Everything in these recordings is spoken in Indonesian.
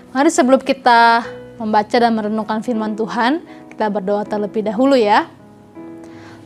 Mari sebelum kita membaca dan merenungkan firman Tuhan, kita berdoa terlebih dahulu ya.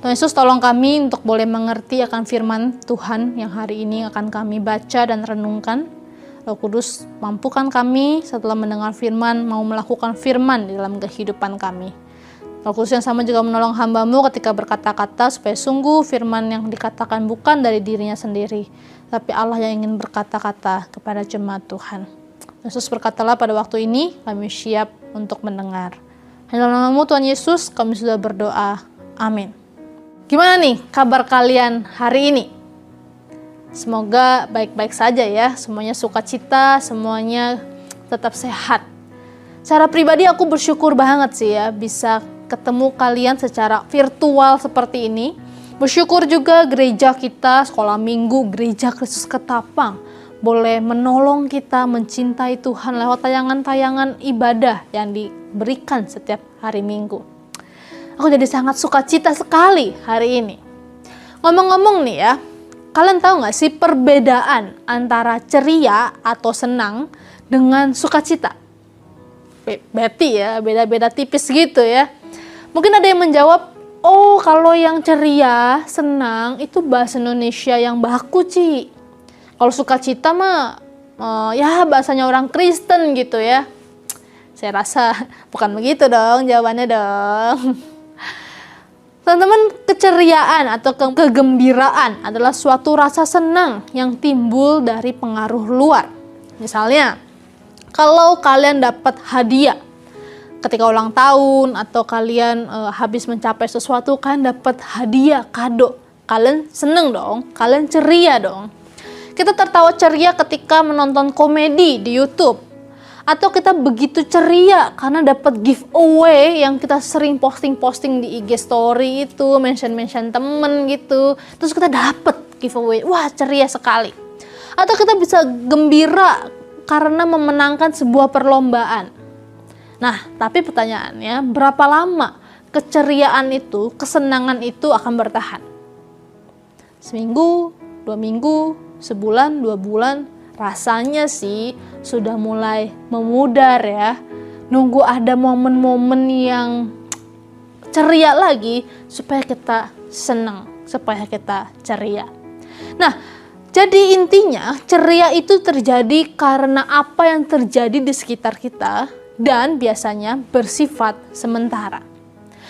Tuhan Yesus, tolong kami untuk boleh mengerti akan firman Tuhan yang hari ini akan kami baca dan renungkan. Roh Kudus, mampukan kami setelah mendengar firman, mau melakukan firman di dalam kehidupan kami. Roh Kudus yang sama juga menolong hamba-Mu ketika berkata-kata, supaya sungguh firman yang dikatakan bukan dari dirinya sendiri, tapi Allah yang ingin berkata-kata kepada jemaat Tuhan. Yesus, berkatalah pada waktu ini, kami siap untuk mendengar. Hanya dalam nama-Mu Tuhan Yesus, kami sudah berdoa. Amin. Gimana nih kabar kalian hari ini? Semoga baik-baik saja ya, semuanya sukacita, semuanya tetap sehat. Secara pribadi aku bersyukur banget sih ya, bisa ketemu kalian secara virtual seperti ini. Bersyukur juga gereja kita, sekolah minggu, gereja Kristus Ketapang, boleh menolong kita mencintai Tuhan lewat tayangan-tayangan ibadah yang diberikan setiap hari Minggu. Aku jadi sangat sukacita sekali hari ini. Ngomong-ngomong nih ya, kalian tahu gak sih perbedaan antara ceria atau senang dengan sukacita? Beti ya, beda-beda tipis gitu ya. Mungkin ada yang menjawab, oh kalau yang ceria, senang itu bahasa Indonesia yang baku Ci. Kalau sukacita mah ya bahasanya orang Kristen gitu ya. Saya rasa bukan begitu dong jawabannya dong. Teman-teman, keceriaan atau kegembiraan adalah suatu rasa senang yang timbul dari pengaruh luar. Misalnya, kalau kalian dapat hadiah ketika ulang tahun atau kalian habis mencapai sesuatu, kalian dapat hadiah, kado. Kalian seneng dong, kalian ceria dong. Kita tertawa ceria ketika menonton komedi di YouTube. Atau kita begitu ceria karena dapat giveaway yang kita sering posting-posting di IG story itu, mention-mention temen gitu. Terus kita dapat giveaway, wah ceria sekali. Atau kita bisa gembira karena memenangkan sebuah perlombaan. Nah, tapi pertanyaannya, berapa lama keceriaan itu, kesenangan itu akan bertahan? Seminggu, 2 minggu, sebulan, 2 bulan, rasanya sih sudah mulai memudar ya. Nunggu ada momen-momen yang ceria lagi supaya kita senang, supaya kita ceria. Nah, jadi intinya ceria itu terjadi karena apa yang terjadi di sekitar kita dan biasanya bersifat sementara.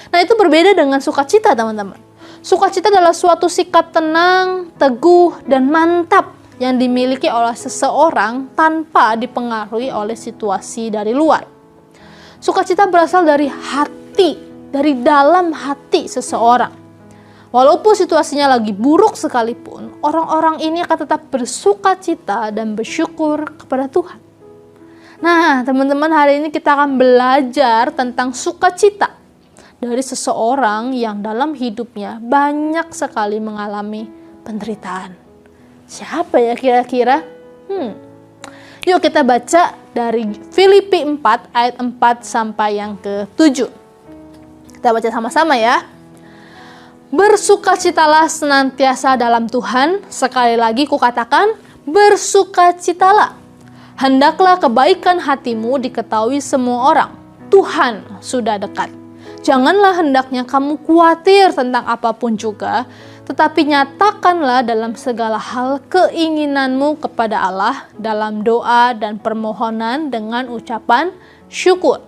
Nah, itu berbeda dengan sukacita, teman-teman. Sukacita adalah suatu sikap tenang, teguh, dan mantap yang dimiliki oleh seseorang tanpa dipengaruhi oleh situasi dari luar. Sukacita berasal dari hati, dari dalam hati seseorang. Walaupun situasinya lagi buruk sekalipun, orang-orang ini akan tetap bersukacita dan bersyukur kepada Tuhan. Nah, teman-teman, hari ini kita akan belajar tentang sukacita dari seseorang yang dalam hidupnya banyak sekali mengalami penderitaan. Siapa ya kira-kira? Yuk kita baca dari Filipi 4 ayat 4 sampai yang ke-7. Kita baca sama-sama ya. Bersukacitalah senantiasa dalam Tuhan. Sekali lagi kukatakan, bersukacitalah. Hendaklah kebaikan hatimu diketahui semua orang. Tuhan sudah dekat. Janganlah hendaknya kamu khawatir tentang apapun juga, tetapi nyatakanlah dalam segala hal keinginanmu kepada Allah dalam doa dan permohonan dengan ucapan syukur.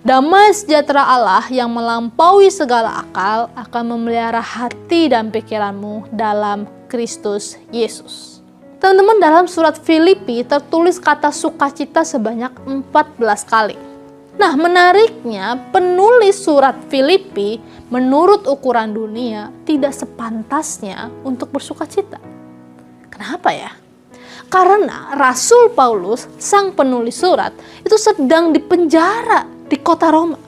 Damai sejahtera Allah yang melampaui segala akal akan memelihara hati dan pikiranmu dalam Kristus Yesus. Teman-teman, dalam surat Filipi tertulis kata sukacita sebanyak 14 kali. Nah, menariknya penulis surat Filipi menurut ukuran dunia tidak sepantasnya untuk bersukacita. Kenapa ya? Karena Rasul Paulus, sang penulis surat, itu sedang dipenjara di kota Roma.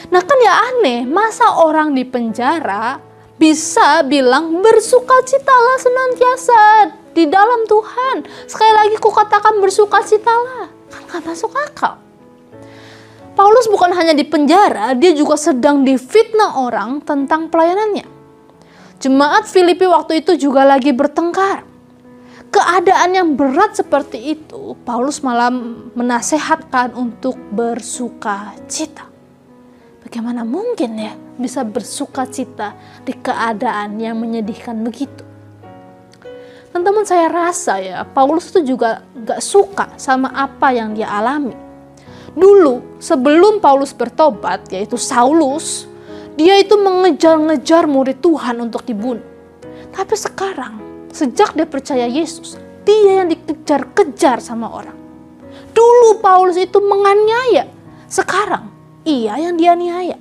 Nah kan ya aneh, masa orang di penjara bisa bilang bersukacitalah senantiasa di dalam Tuhan. Sekali lagi kukatakan bersukacitalah. Kan gak masuk akal. Paulus bukan hanya di penjara, dia juga sedang difitnah orang tentang pelayanannya. Jemaat Filipi waktu itu juga lagi bertengkar. keadaan yang berat seperti itu, Paulus malah menasehatkan untuk bersuka cita. Bagaimana mungkin ya bisa bersuka cita di keadaan yang menyedihkan begitu? Teman-teman, saya rasa ya Paulus itu juga gak suka sama apa yang dia alami. Dulu sebelum Paulus bertobat, yaitu Saulus, dia itu mengejar-ngejar murid Tuhan untuk dibunuh. Tapi sekarang, sejak dia percaya Yesus, dia yang dikejar-kejar sama orang. Dulu Paulus itu menganiaya, sekarang ia yang dianiaya.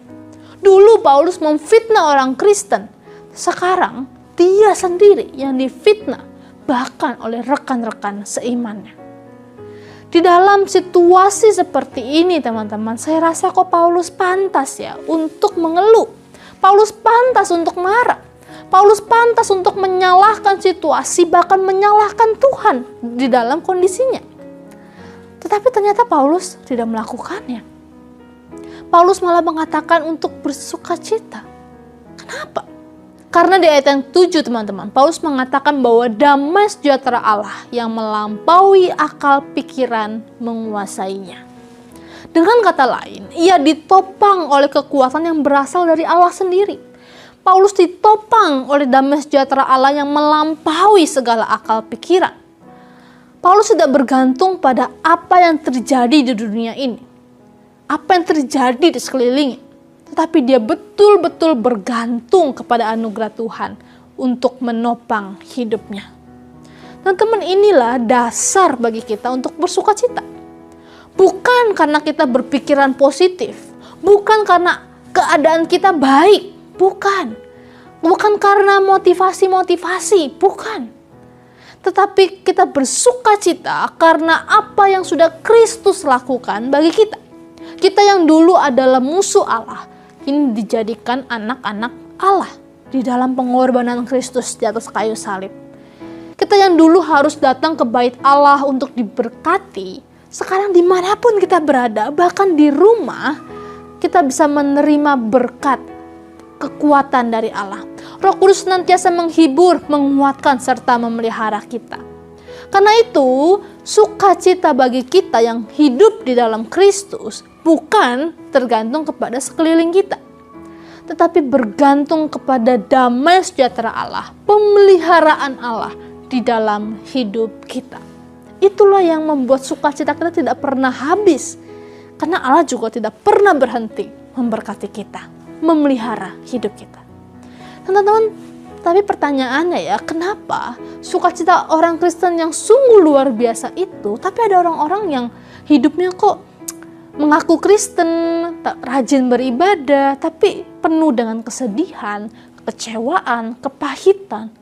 Dulu Paulus memfitnah orang Kristen, sekarang dia sendiri yang difitnah, bahkan oleh rekan-rekan seimannya. Di dalam situasi seperti ini teman-teman, saya rasa kok Paulus pantas ya untuk mengeluh. Paulus pantas untuk marah. Paulus pantas untuk menyalahkan situasi, bahkan menyalahkan Tuhan di dalam kondisinya. Tetapi ternyata Paulus tidak melakukannya. Paulus malah mengatakan untuk bersuka cita. Kenapa? Karena di ayat yang 7 teman-teman, Paulus mengatakan bahwa damai sejahtera Allah yang melampaui akal pikiran menguasainya. Dengan kata lain, ia ditopang oleh kekuatan yang berasal dari Allah sendiri. Paulus ditopang oleh damai sejahtera Allah yang melampaui segala akal pikiran. Paulus tidak bergantung pada apa yang terjadi di dunia ini, apa yang terjadi di sekelilingnya, tetapi dia betul-betul bergantung kepada anugerah Tuhan untuk menopang hidupnya. Dan teman, inilah dasar bagi kita untuk bersuka cita. Bukan karena kita berpikiran positif, bukan karena keadaan kita baik, bukan. Bukan karena motivasi-motivasi, bukan. Tetapi kita bersuka cita karena apa yang sudah Kristus lakukan bagi kita. Kita yang dulu adalah musuh Allah, ini dijadikan anak-anak Allah di dalam pengorbanan Kristus di atas kayu salib. Kita yang dulu harus datang ke bait Allah untuk diberkati, sekarang dimanapun kita berada, bahkan di rumah, kita bisa menerima berkat, kekuatan dari Allah. Roh Kudus senantiasa menghibur, menguatkan, serta memelihara kita. Karena itu, sukacita bagi kita yang hidup di dalam Kristus bukan tergantung kepada sekeliling kita, tetapi bergantung kepada damai sejahtera Allah, pemeliharaan Allah di dalam hidup kita. Itulah yang membuat sukacita kita tidak pernah habis, karena Allah juga tidak pernah berhenti memberkati kita, memelihara hidup kita. Teman-teman, tapi pertanyaannya ya, kenapa sukacita orang Kristen yang sungguh luar biasa itu, tapi ada orang-orang yang hidupnya kok mengaku Kristen, tak rajin beribadah, tapi penuh dengan kesedihan, kekecewaan, kepahitan.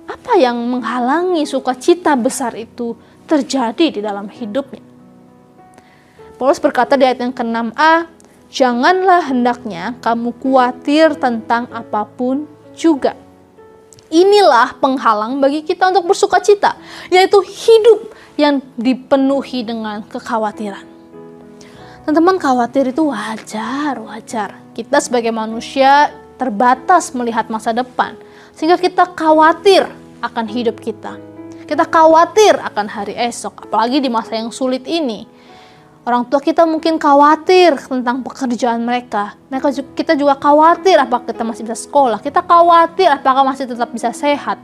Apa yang menghalangi sukacita besar itu terjadi di dalam hidupnya? Paulus berkata di ayat yang ke-6a, janganlah hendaknya kamu khawatir tentang apapun juga. Inilah penghalang bagi kita untuk bersukacita, yaitu hidup yang dipenuhi dengan kekhawatiran. Teman-teman, khawatir itu wajar. Kita sebagai manusia terbatas melihat masa depan, sehingga kita khawatir akan hidup kita. Kita khawatir akan hari esok, apalagi di masa yang sulit ini. Orang tua kita mungkin khawatir tentang pekerjaan mereka. Kita juga khawatir apakah kita masih bisa sekolah. Kita khawatir apakah masih tetap bisa sehat.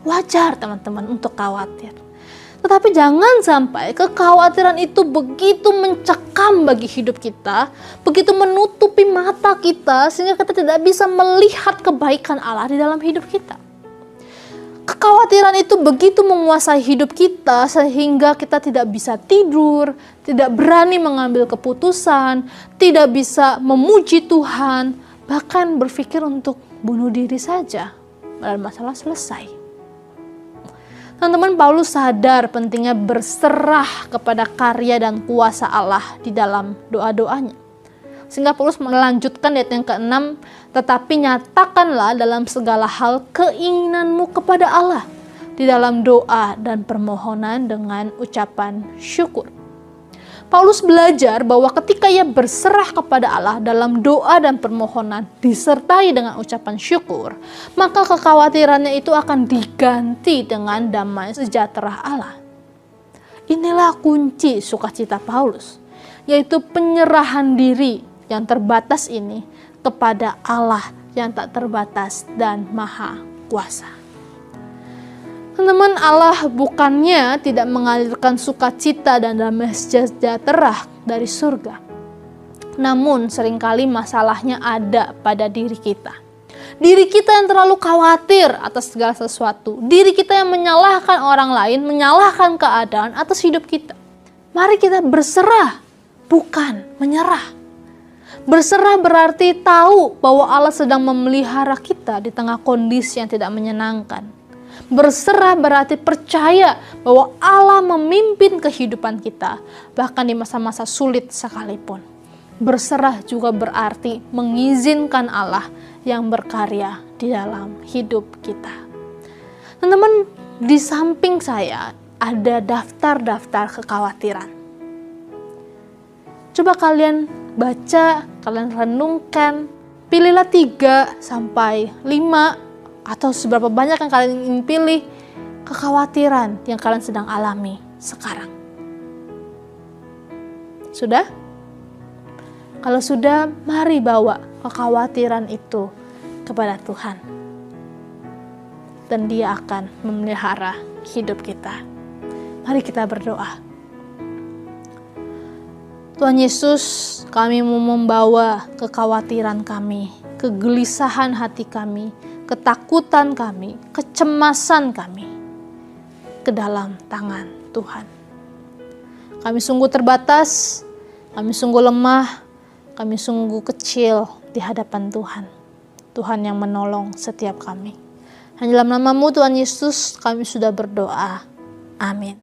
Wajar teman-teman untuk khawatir. Tetapi jangan sampai kekhawatiran itu begitu mencekam bagi hidup kita, begitu menutupi mata kita sehingga kita tidak bisa melihat kebaikan Allah di dalam hidup kita. Kekhawatiran itu begitu menguasai hidup kita sehingga kita tidak bisa tidur, tidak berani mengambil keputusan, tidak bisa memuji Tuhan, bahkan berpikir untuk bunuh diri saja, dan masalah selesai. Teman-teman, Paulus sadar pentingnya berserah kepada karya dan kuasa Allah di dalam doa-doanya. Sehingga Paulus melanjutkan ayat yang ke-6, tetapi nyatakanlah dalam segala hal keinginanmu kepada Allah di dalam doa dan permohonan dengan ucapan syukur. Paulus belajar bahwa ketika ia berserah kepada Allah dalam doa dan permohonan disertai dengan ucapan syukur, maka kekhawatirannya itu akan diganti dengan damai sejahtera Allah. Inilah kunci sukacita Paulus, yaitu penyerahan diri yang terbatas ini kepada Allah yang tak terbatas dan maha kuasa. Teman-teman, Allah bukannya tidak mengalirkan sukacita dan damai sejahtera dari surga. Namun seringkali masalahnya ada pada diri kita. Diri kita yang terlalu khawatir atas segala sesuatu. Diri kita yang menyalahkan orang lain, menyalahkan keadaan atas hidup kita. Mari kita berserah, bukan menyerah. Berserah berarti tahu bahwa Allah sedang memelihara kita di tengah kondisi yang tidak menyenangkan. Berserah berarti percaya bahwa Allah memimpin kehidupan kita, bahkan di masa-masa sulit sekalipun. Berserah juga berarti mengizinkan Allah yang berkarya di dalam hidup kita. Teman-teman, di samping saya ada daftar-daftar kekhawatiran. Coba kalian baca, kalian renungkan, pilihlah 3 sampai 5 atau seberapa banyak yang kalian ingin pilih kekhawatiran yang kalian sedang alami sekarang. Sudah? Kalau sudah, mari bawa kekhawatiran itu kepada Tuhan. Dan Dia akan memelihara hidup kita. Mari kita berdoa. Tuhan Yesus, kami mau membawa kekhawatiran kami, kegelisahan hati kami, ketakutan kami, kecemasan kami ke dalam tangan Tuhan. Kami sungguh terbatas, kami sungguh lemah, kami sungguh kecil di hadapan Tuhan. Tuhan yang menolong setiap kami. Hanya dalam nama-Mu Tuhan Yesus kami sudah berdoa. Amin.